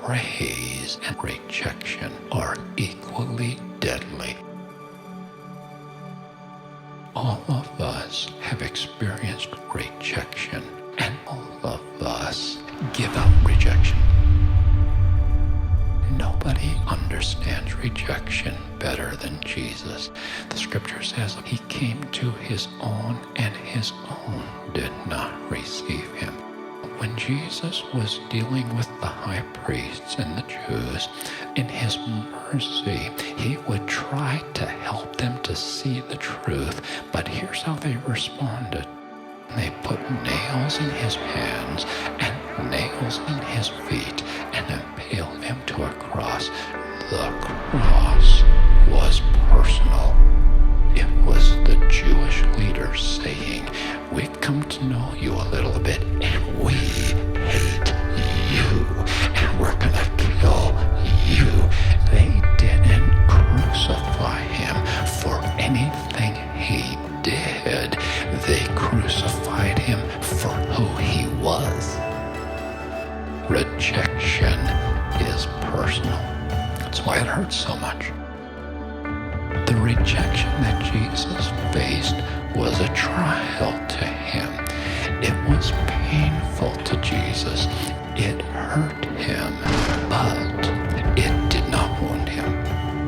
praise and rejection are equally deadly. All of us have experienced rejection, and all of us give out rejection. Nobody understands rejection better than Jesus. The scripture says he came to his own, and his own did not receive him. When Jesus was dealing with the high priests and the Jews, in his mercy, he would try to help them to see the truth. But here's how they responded. They put nails in his hands and nails in his feet and impaled him to a cross. The cross was personal. It was the Jewish leaders saying, "We've come to know you a little bit, and we hate you, and we're going to kill you." They didn't crucify him for anything he did. They crucified him for who he was. Rejection is personal. That's why it hurts so much. The rejection that Jesus faced was a trial to him. It was painful to Jesus. It hurt him, but it did not wound him.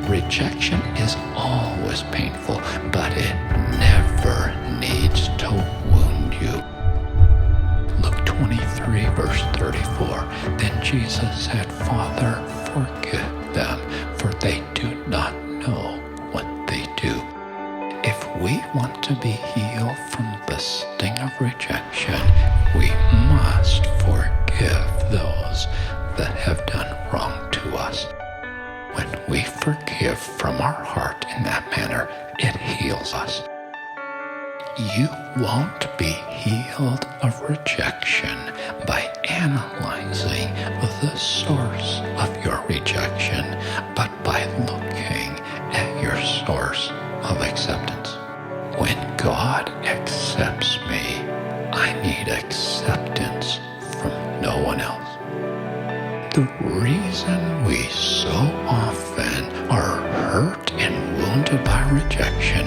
Rejection is always painful, but it never needs to wound you. Luke 23, verse 34. Then Jesus said, "Father, forgive them, for they do not know what they do." If we want to be healed from the sting of rejection, we must forgive those that have done wrong to us. When we forgive from our heart in that manner, it heals us. You won't be healed of rejection by analyzing the source of your rejection, but by looking at your source of acceptance. When God accepts me, I need acceptance from no one else. The reason we so often are hurt and wounded by rejection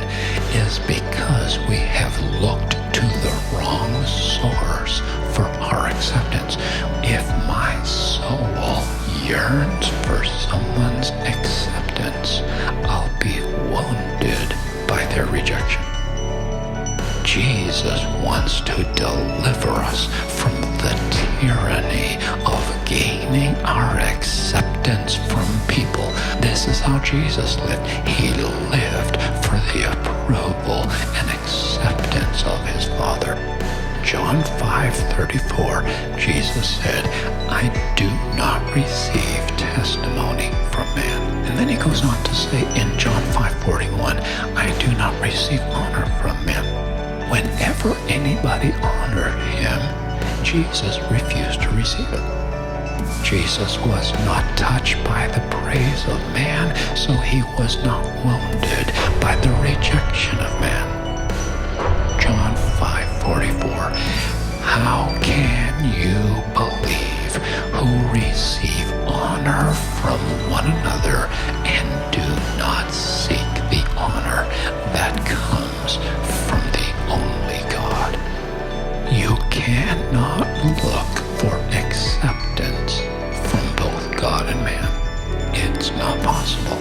is because we have looked to the wrong source for our acceptance. If my soul yearns for someone's acceptance, I'll be wounded by their rejection. Jesus wants to deliver us from the tyranny of gaining our acceptance from people. This is how Jesus lived. He lived for the approval and acceptance of his Father. John 5:34, Jesus said, "I do not receive testimony from man." And then he goes on to say in John 5:41, "I do not receive honor from men." Whenever anybody honored him, Jesus refused to receive it. Jesus was not touched by the praise of man, so he was not wounded by the rejection of man. John 5:44, "How can you believe who receive honor from one another and do not seek the honor that comes from the only God?" You cannot look for acceptance from both God and man. It's not possible.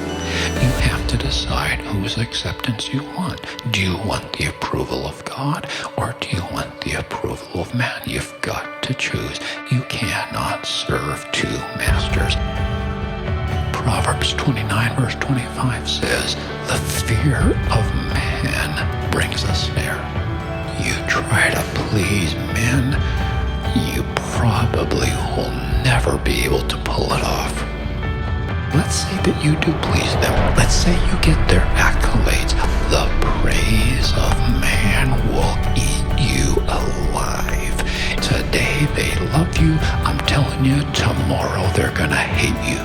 You have to decide whose acceptance you want. Do you want the approval of God, or do you want the approval of man? You've got to choose. You cannot serve two masters. Proverbs 29 verse 25 says, "The fear of man brings a snare." You try to please men, you probably will never be able to pull it off. Let's say that you do please them. Let's say you get their accolades. The praise of man will eat you alive. Today they love you. I'm telling you, tomorrow they're gonna hate you.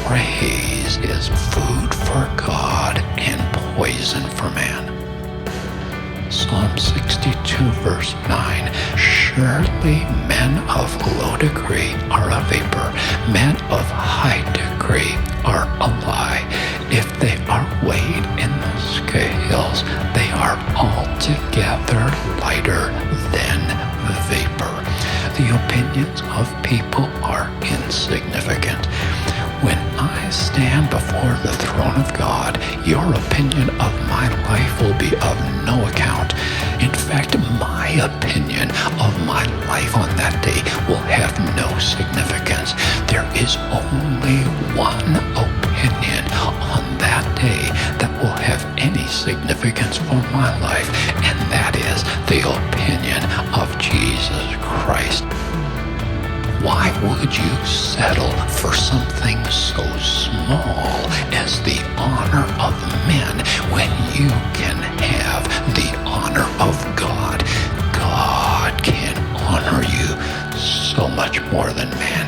Praise is food for God and poison for man. Psalm 62 verse 9, Surely men of low degree are a vapor, men of high degree are a lie. If they are weighed in the scales, they are altogether lighter than vapor. The opinions of people are insignificant. When I stand before the throne of God, your opinion of my life will be of no account. In fact, my opinion of my life on that day will have no significance. There is only one opinion on that day that will have any significance for my life, and that is the opinion of Jesus Christ. Why would you settle for something so small as the honor of men when you can have the honor of God? God can honor you so much more than man.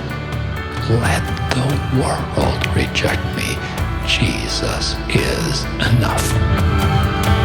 Let the world reject me. Jesus is enough.